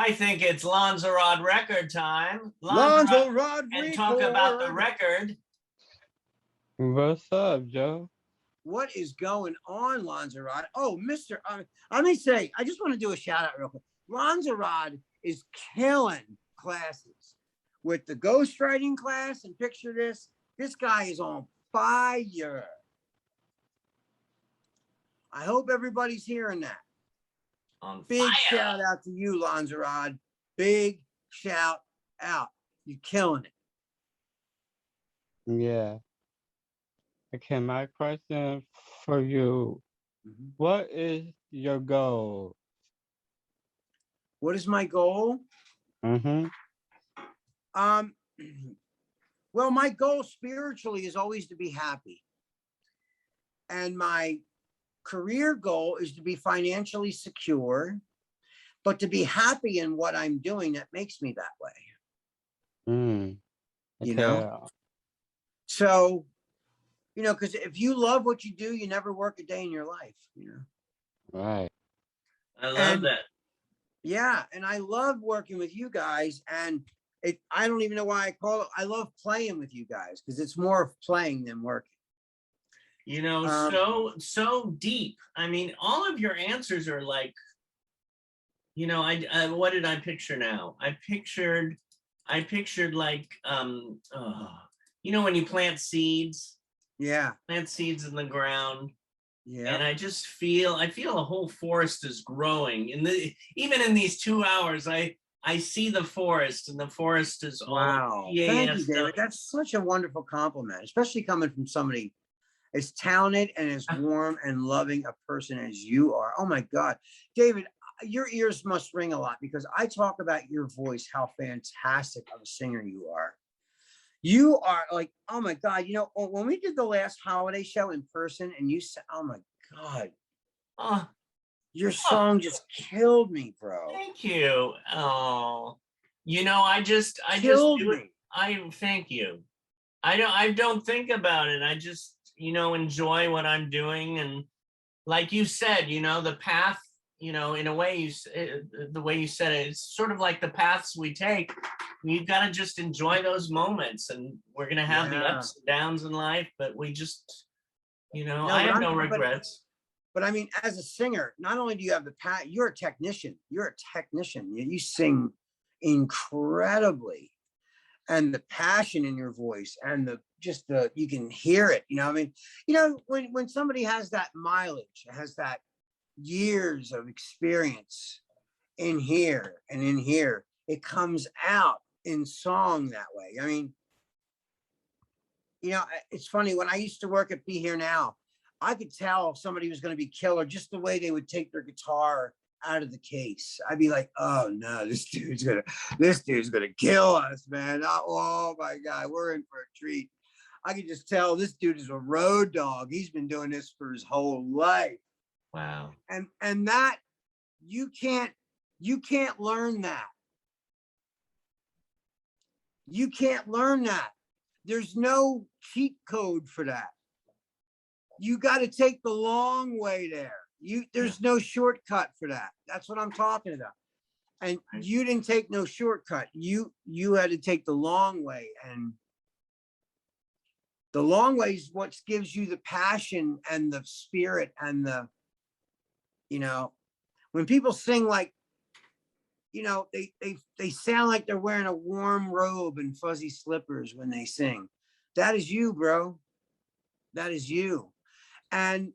I think it's Lanzarote record time. Lanzarote and talk about the record. What's up, Joe? What is going on, Lanzarote? Oh, Mr. Let me say, I just want to do a shout out real quick. Lanzarote is killing classes with the ghostwriting class, and picture this. This guy is on fire. I hope everybody's hearing that. Big shout out to you, Lanzarote. Big shout out. You're killing it. Yeah. Okay, my question for you. What is your goal? What is my goal? Well, my goal spiritually is always to be happy. And my career goal is to be financially secure, but to be happy in what I'm doing that makes me that way. Okay. You know? So, you know, because if you love what you do, you never work a day in your life, you know? Right. I love that. Yeah. And I love working with you guys. And I don't even know why I call it. I love playing with you guys because it's more of playing than working. You know, so deep. I mean, all of your answers are like, you know, I what did I picture now? I pictured like, you know, when you plant seeds. Yeah. Plant seeds in the ground. Yeah. And I feel a whole forest is growing. Even in these 2 hours, I see the forest, and the forest is wow. Thank you, David. That's such a wonderful compliment, especially coming from somebody as talented and as warm and loving a person as you are. Oh my God, David, your ears must ring a lot because I talk about your voice, how fantastic of a singer you are. You are like, oh my God, you know, when we did the last holiday show in person and you said, oh my God, your song just killed me, bro. Thank you. Oh, you know, I just do it. Thank you. I don't think about it. I just, you know, enjoy what I'm doing. And like you said, you know, the path, you know, in a way, the way you said it, it's sort of like the paths we take. You've got to just enjoy those moments, and we're going to have the ups and downs in life, but we just, you know, I have no regrets. But I mean, as a singer, not only do you have the path, you're a technician. You're a technician. You sing incredibly, and the passion in your voice, and you can hear it. You know, I mean, you know, when somebody has that mileage, has that years of experience in here and in here, it comes out in song that way. I mean, you know, it's funny, when I used to work at Be Here Now, I could tell if somebody was going to be killer just the way they would take their guitar out of the case. I'd be like, oh no, this dude's gonna kill us, man. Oh my God, we're in for a treat. I could just tell this dude is a road dog. He's been doing this for his whole life. Wow. And that you can't learn that. You can't learn that. There's no cheat code for that. You got to take the long way there. There's no shortcut for that. That's what I'm talking about. And you didn't take no shortcut. You had to take the long way, and the long way is what gives you the passion and the spirit and the, you know, when people sing like, you know, they sound like they're wearing a warm robe and fuzzy slippers when they sing. That is you, bro. That is you. And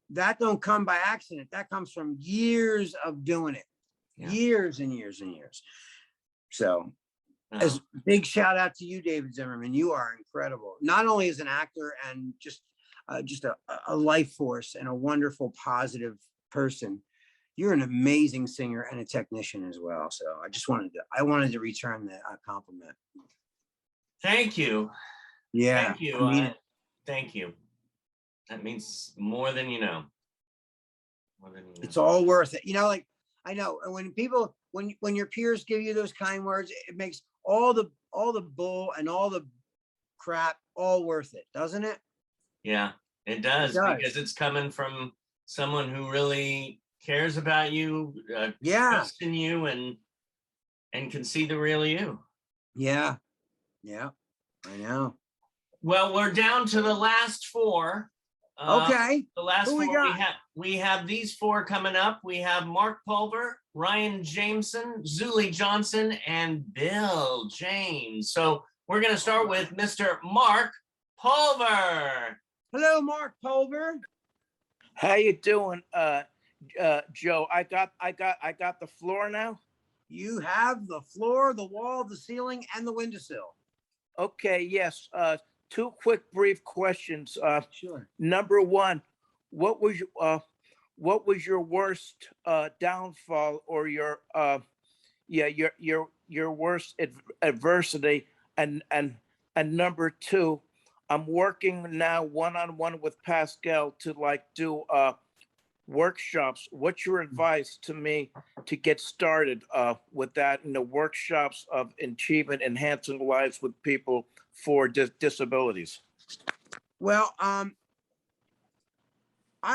that don't come by accident. That comes from years of doing it. Yeah. Years and years and years. So as big shout out to you, David Zimmerman. You are incredible. Not only as an actor and just a life force and a wonderful, positive person. You're an amazing singer and a technician as well. So I wanted to return that compliment. Thank you. Yeah. Thank you. Thank you. That means more than you know. It's all worth it. You know, like I know when people, when your peers give you those kind words, it makes all the bull and all the crap all worth it, doesn't it? Yeah, it does, because it's coming from someone who really cares about you, Yeah. trusts in you, and can see the real you. Yeah. Yeah. I know. Well, we're down to the last four. Okay. The last Who we four got? we have these four coming up. We have Mark Pulver, Ryan Jameson, Zulie Johnson, and Bill James. So we're going to start with Mr. Mark Pulver. Hello, Mark Pulver. How you doing, Joe? I got the floor now. You have the floor, the wall, the ceiling, and the windowsill. Okay, yes. Two quick, brief questions. Sure. Number one, what was your worst downfall, or your worst adversity? And number two, I'm working now one-on-one with Pascal to do workshops. What's your advice to me to get started with that in the workshops of achievement, enhancing lives with people for disabilities? Well, I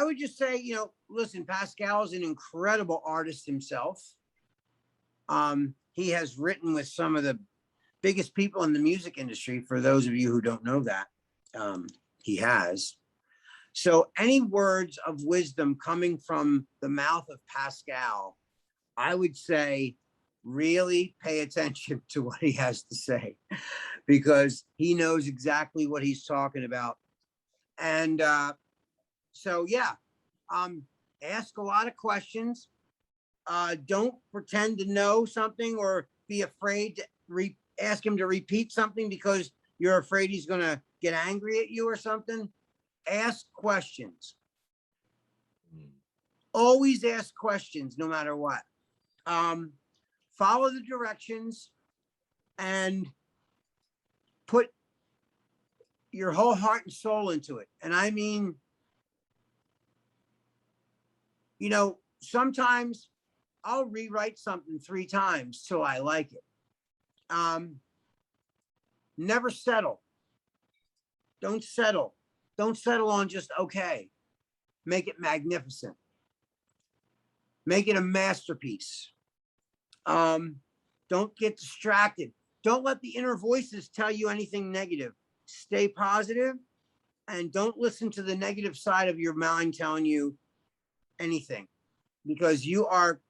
would just say, listen, Pascal is an incredible artist himself. He has written with some of the biggest people in the music industry. For those of you who don't know that, he has. So any words of wisdom coming from the mouth of Pascal, I would say, really pay attention to what he has to say, because he knows exactly what he's talking about. And so, yeah, ask a lot of questions. Don't pretend to know something or be afraid to ask him to repeat something because you're afraid he's going to get angry at you or something. Ask questions. Always ask questions, no matter what. Follow the directions and put your whole heart and soul into it. And I mean, sometimes I'll rewrite something 3 times till I like it. Never settle. Don't settle. Don't settle on just okay. Make it magnificent. Make it a masterpiece. Don't get distracted. Don't let the inner voices tell you anything negative. Stay positive and don't listen to the negative side of your mind telling you anything, because you are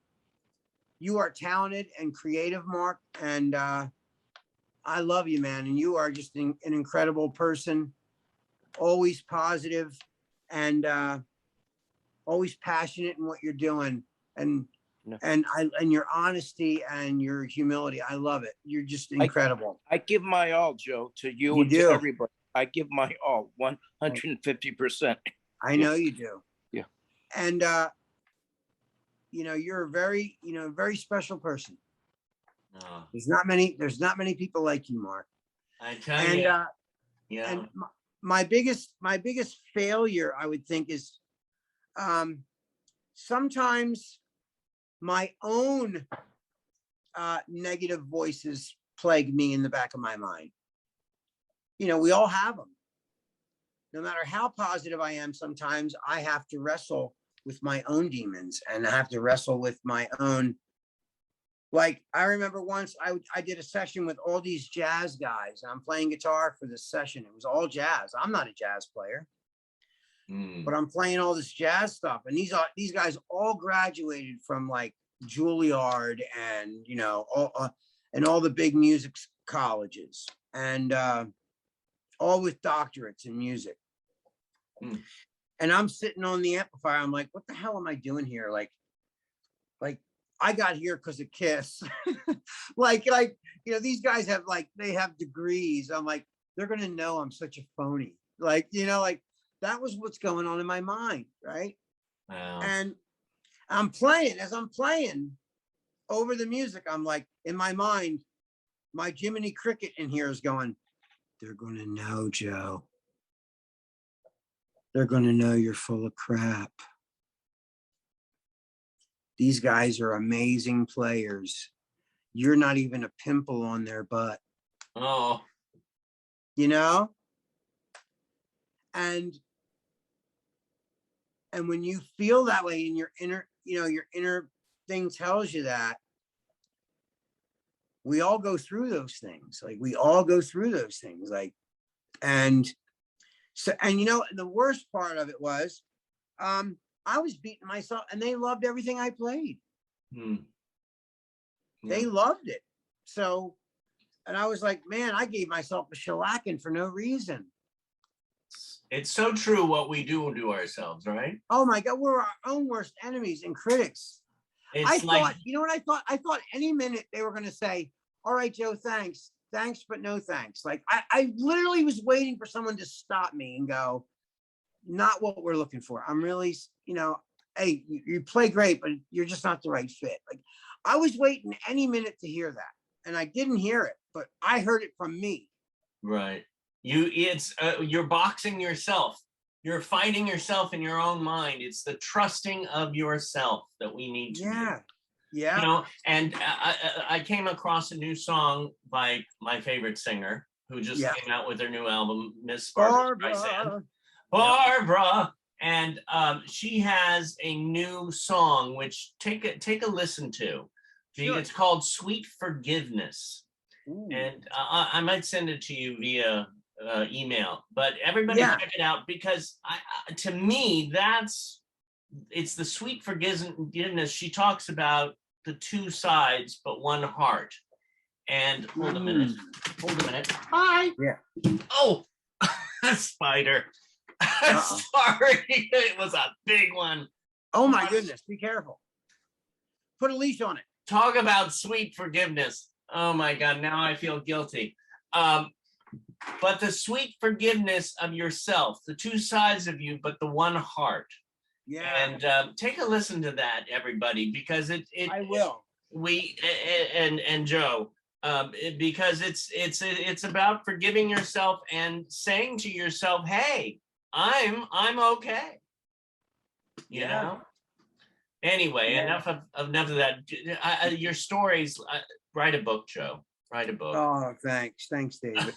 talented and creative, Mark, and I love you, man. And you are just an incredible person, always positive and always passionate in what you're doing. And your honesty and your humility, I love it. You're just incredible. I give my all, Joe, to you and do. to everybody. I give my all, 150%. I know you do. Yeah. And you're a very, very special person. Oh, There's not many people like you, Mark. I tell you. Yeah. And my biggest failure, I would think, is sometimes my own negative voices plague me in the back of my mind. We all have them. No matter how positive I am, sometimes I have to wrestle with my own demons, and I have to wrestle with my own. Like, I remember once I did a session with all these jazz guys. I'm playing guitar for this session. It was all jazz. I'm not a jazz player, but I'm playing all this jazz stuff. And these guys all graduated from like Juilliard and, all the big music colleges, and all with doctorates in music. And I'm sitting on the amplifier. I'm like, what the hell am I doing here? Like I got here because of KISS. like, these guys have they have degrees. I'm like, they're going to know I'm such a phony. That was what's going on in my mind. Right. Wow. And as I'm playing over the music, I'm like, in my mind, my Jiminy Cricket in here is going, they're going to know, Joe. They're going to know you're full of crap. These guys are amazing players. You're not even a pimple on their butt. Oh. And when you feel that way in your your inner thing tells you that we all go through those things. Like we all go through those things. Like, and so, and the worst part of it was, I was beating myself and they loved everything I played. Hmm. They Yeah. loved it. So, and I was like, man, I gave myself a shellacking for no reason. It's so true what we do to ourselves, right? Oh my God, we're our own worst enemies and critics. I It's like, thought, you know what I thought? I thought any minute they were going to say, all right, Joe, thanks. Thanks, but no thanks. Like I literally was waiting for someone to stop me and go, not what we're looking for. I'm really, hey, you play great, but you're just not the right fit. Like I was waiting any minute to hear that. And I didn't hear it, but I heard it from me. right. You're boxing yourself. You're fighting yourself in your own mind. It's the trusting of yourself that we need to do. Yeah. And I came across a new song by my favorite singer who just came out with her new album, Miss Barbara Streisand. Barbara. And she has a new song, which take a listen to. Sure. It's called Sweet Forgiveness. Ooh. And I might send it to you via email, but everybody check it out because to me, it's the sweet forgiveness. She talks about the two sides, but one heart. And hold a minute. Hi. Yeah. Oh, a spider. Sorry, it was a big one. Oh my goodness, be careful. Put a leash on it. Talk about sweet forgiveness. Oh my God, now I feel guilty. But the sweet forgiveness of yourself, the two sides of you, but the one heart. Yeah. And take a listen to that, everybody, because I will. And Joe, because it's about forgiving yourself and saying to yourself, hey, I'm okay. You know? Anyway, enough of that. Your stories, write a book, Joe. Write a book. Oh, thanks, David.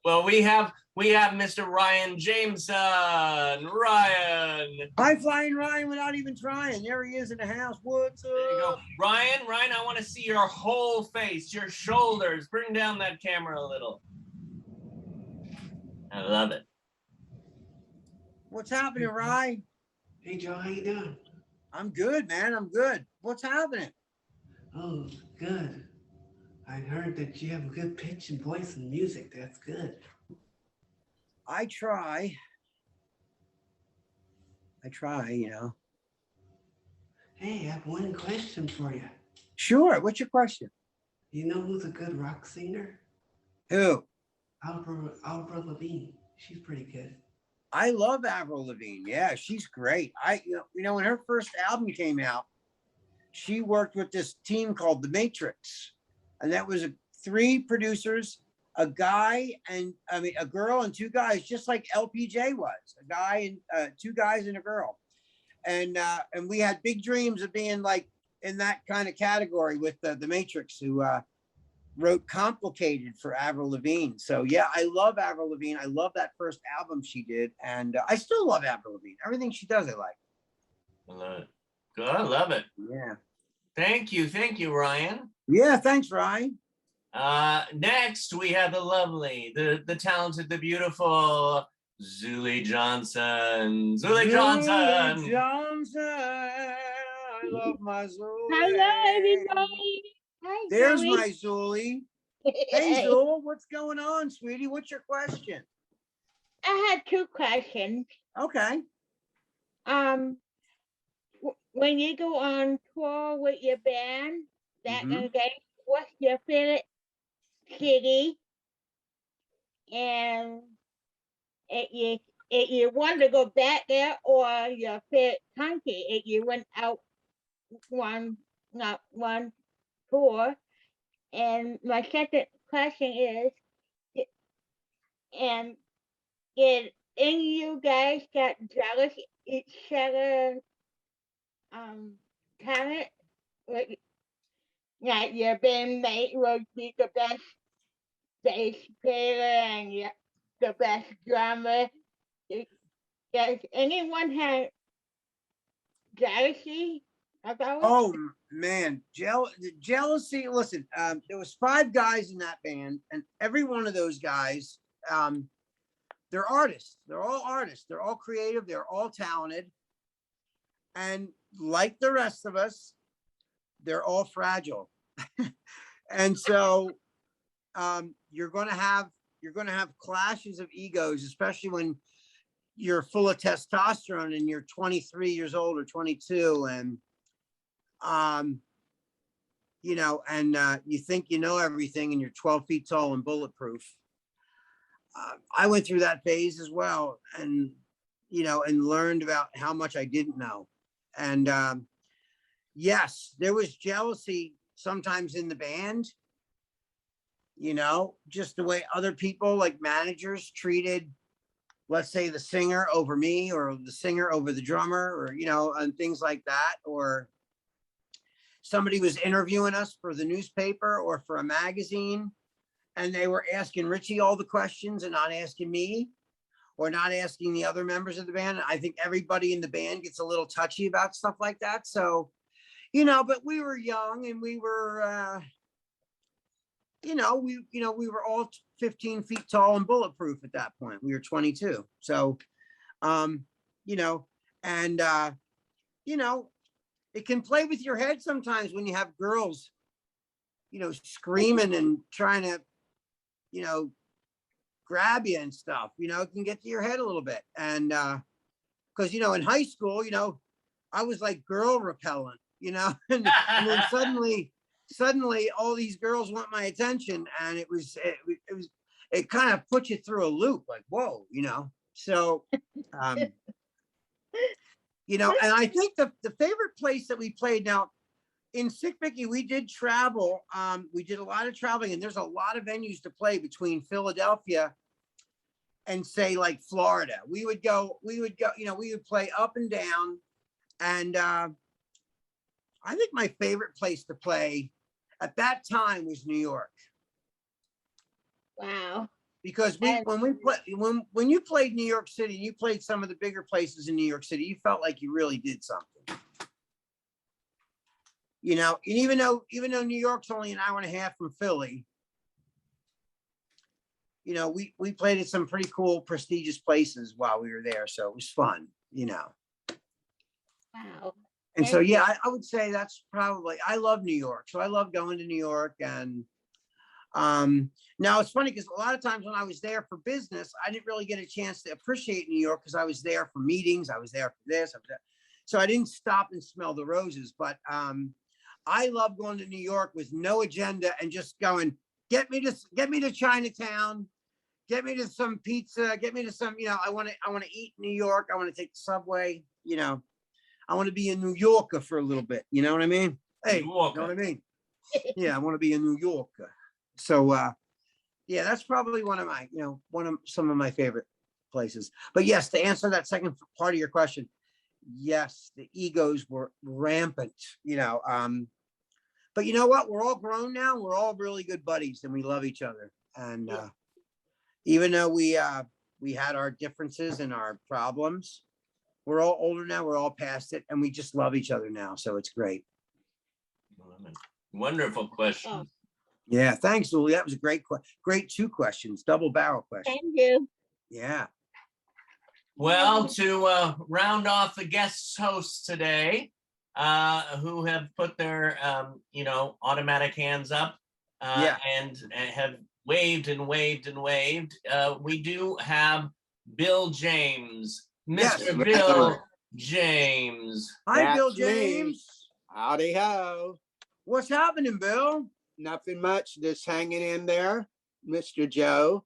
Well, we have Mr. Ryan Jameson. Ryan. High flying Ryan without even trying. There he is in the house. What's up? There you go. Ryan, I want to see your whole face, your shoulders. Bring down that camera a little. I love it. What's happening, Ryan? Hey, Joe, how you doing? I'm good, man. I'm good. What's happening? Oh, good. I heard that you have a good pitch and voice and music. That's good. I try, Hey, I have one question for you. Sure. What's your question? You know who's a good rock singer? Who? Avril Lavigne. She's pretty good. I love Avril Lavigne. Yeah, she's great. When her first album came out, she worked with this team called The Matrix. And that was 3 producers, a girl and 2 guys, just like LPJ was, a guy and 2 guys and a girl. And we had big dreams of being like in that kind of category with the Matrix, who wrote Complicated for Avril Lavigne. So yeah, I love Avril Lavigne. I love that first album she did. And I still love Avril Lavigne. Everything she does, I like. I love it. Good. I love it. Yeah. Thank you, Ryan. Yeah, thanks, Ryan. Next, we have the lovely, the talented, the beautiful Zulie Johnson. Zulie Johnson. I love my Zulie. Hello, everybody. Hi, There's Zoe. my Zulie. Hey, Zul, what's going on, sweetie? What's your question? I had 2 questions. Okay. When you go on tour with your band, back in Mhm. the day, what's your favorite city? And if you want to go back there, or your favorite country, if you went out one tour. And my second question is, and did any of you guys got jealous each other talent? Like your bandmate would be the best bass player and the best drummer. Does anyone have jealousy about? Oh man, jealousy. Listen, there was 5 guys in that band, and every one of those guys, they're artists. They're all artists. They're all creative. They're all talented, and like the rest of us, they're all fragile. And so, you're going to have clashes of egos, especially when you're full of testosterone and you're 23 years old or 22, and you know, and you think you know everything, and you're 12 feet tall and bulletproof. I went through that phase as well, and you know, and learned about how much I didn't know. And yes, there was jealousy sometimes in the band. You know, just the way other people, like managers, treated, let's say, the singer over me, or the singer over the drummer, or you know, and things like that. Or somebody was interviewing us for the newspaper or for a magazine, and they were asking Richie all the questions and not asking me, or not asking the other members of the band. I think everybody in the band gets a little touchy about stuff like that. So, you know, but we were young, and we were, you know, we were all 15 feet tall and bulletproof at that point. We were 22. So, you know, and, you know, it can play with your head sometimes when you have girls, you know, screaming and trying to, you know, grab you and stuff. You know, it can get to your head a little bit. And because, you know, in high school, you know, I was like girl repellent, you know, and then suddenly all these girls want my attention, and it kind of puts you through a loop, like, whoa, you know. So you know, and I think the favorite place that we played, now in Sick Mickey, we did travel. We did a lot of traveling, and there's a lot of venues to play between Philadelphia and, say, like Florida. We would go, you know, we would play up and down. And I think my favorite place to play at that time was New York. Wow. Because when you played New York City, you played some of the bigger places in New York City, you felt like you really did something. You know, and even though New York's only an hour and a half from Philly, you know, we played at some pretty cool, prestigious places while we were there. So it was fun, you know. Wow. And so, yeah, I would say that's probably, I love New York. So I love going to New York. And now it's funny because a lot of times when I was there for business, I didn't really get a chance to appreciate New York because I was there for meetings. I was there for this. So I didn't stop and smell the roses. But I love going to New York with no agenda and just going, get me to Chinatown, get me to some pizza, get me to some, you know, I want to eat in New York. I want to take the subway, you know. I want to be a New Yorker for a little bit. You know what I mean? Hey, you know what I mean? Yeah, I want to be a New Yorker. So, yeah, that's probably one of some of my favorite places. But yes, to answer that second part of your question, yes, the egos were rampant, you know. But you know what? We're all grown now. We're all really good buddies, and we love each other. And even though we had our differences and our problems, we're all older now. We're all past it, and we just love each other now. So it's great. Wonderful question. Oh. Yeah, thanks, Zulie. That was a great 2 questions, double barrel question. Thank you. Yeah. Well, to round off the guest hosts today, who have put their you know, automatic hands up and have waved and waved and waved. We do have Bill James. Mr. Yes. Bill James. Hi, That's Bill me. James. Howdy ho. What's happening, Bill? Nothing much, just hanging in there, Mr. Joe.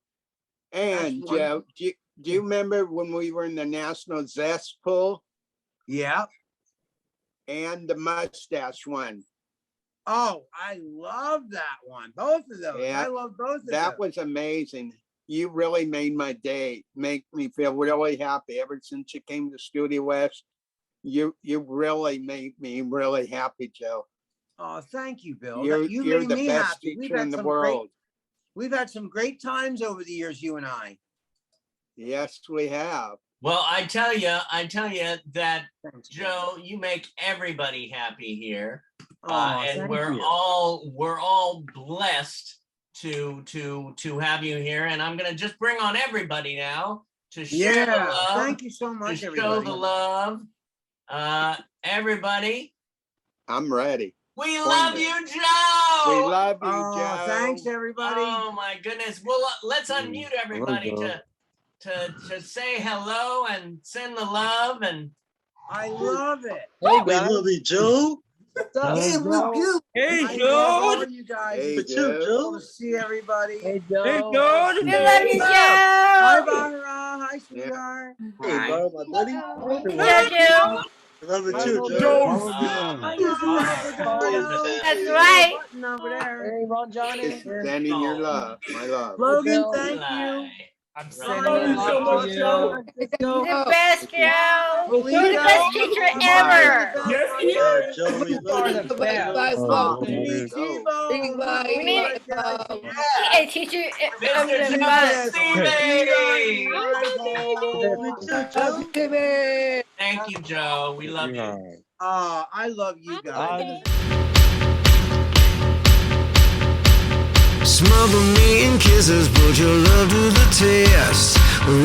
And That's Joe, do you remember when we were in the National Zest Pool Yeah. and the mustache one? Oh, I love that one. Both of those. Yeah, I love both of That those. was amazing. You really made my day, make me feel really happy. Ever since you came to Studio West, you really made me really happy, Joe. Oh, thank you, Bill. You're You the made me best happy. teacher in the world. We've had some great times over the years, you and I. Yes, we have. Well, I tell you that Thanks, Joe, you make everybody happy here. Oh, And thank we're you. all blessed to have you here. And I'm gonna just bring on everybody now to share the Yeah, love, thank you so to much, show everybody. the love. Everybody, I'm ready. we Point love it. you, Joe. We love you, Oh, Joe. thanks, everybody. Oh my goodness. Well, let's unmute everybody Joe. to say hello and send the love and I love it. Hey, we love you, Joe. What's Hey, up, Luke, Joe? you. Hey, I love all George. you guys. Hey, What's up, Joe. Cool Joe? to see everybody. Hey, Joe. George. We love you, Hi, Joe. Byra. Hi, sweetheart. Hey, Hi. Bob, my buddy. We love you. We love you Hi, too, Joe. Joe. How we doing? Here's the number, Dardo. That's Here's right. the button over there. Hey, Ron Johnny. Just sending your love, my love. Logan, Bill. thank you. I'm Right. sending Ryan, a lot to you. You're the best, Joe. What's You're the best teacher ever. Yes, he is. Joe, we You are love the you. best. Oh, We need Joe. Tebow. We need a teacher of Mr. the Joe month. Seabe. We too, Joe. Thank you, Joe. We love you. Oh, I love you guys. Smother me in kisses, put your love to the test.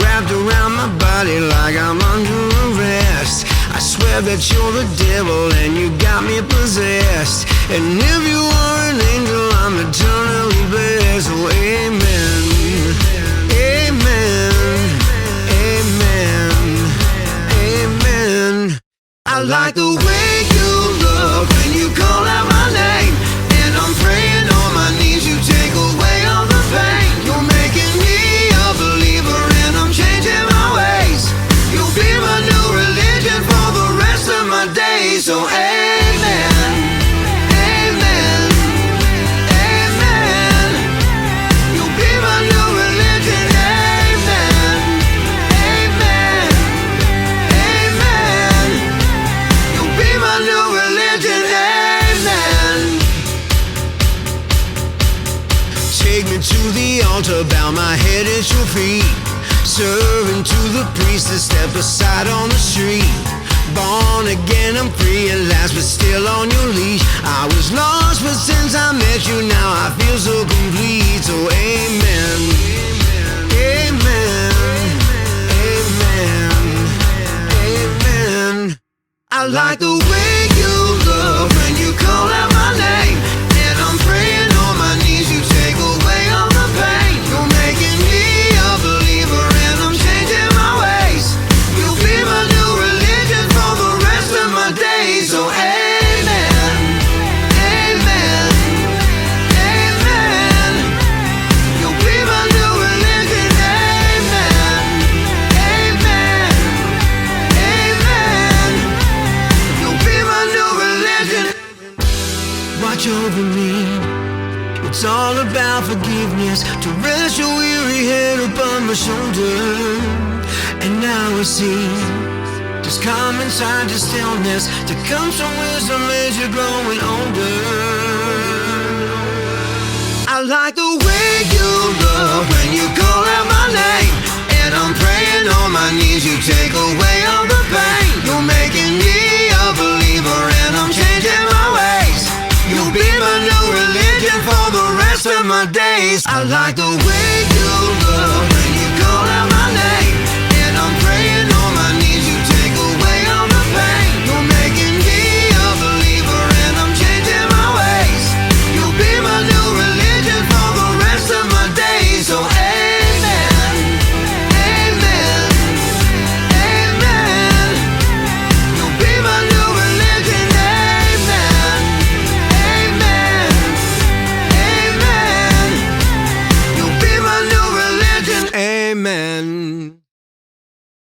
Wrapped around my body like I'm under arrest. I swear that you're the devil and you got me possessed. And if you are an angel, I'm eternally blessed. Oh, amen, amen, amen, amen. I like the way you look when you call out my name. And I'm praying on my knees, you take away all the pain. You're making me a believer and I'm changing my ways. You'll be my new religion for the rest of my days. So amen, amen, amen. You'll be my new religion. Amen, amen, amen. You'll be my new religion. Amen. Take me to the altar, bow my head at your feet. Serving to the priest that step aside on the street. Born again, I'm free at last, but still on your leash. I was lost, but since I met you, now I feel so complete. So amen, amen, amen, amen. I like the way you look when you call out my name. And I'm praying on my knees, you take away all the pain. You're making me a believer and I'm changing my ways. You'll be my new religion for the rest of my days. So amen, amen, amen. You'll be my new religion. Amen, amen, amen. You'll be my new religion. Watch over me. It's all about forgiveness. To rest your weary head upon my shoulder. And now I see just calm inside the stillness. To come some wisdom as you're growing older. I like the way you look when you call out my name. And I'm praying on my knees, you take away all the pain. You're making me a believer and I'm changing my ways. You'll be my new religion for the rest of my days. I like the way you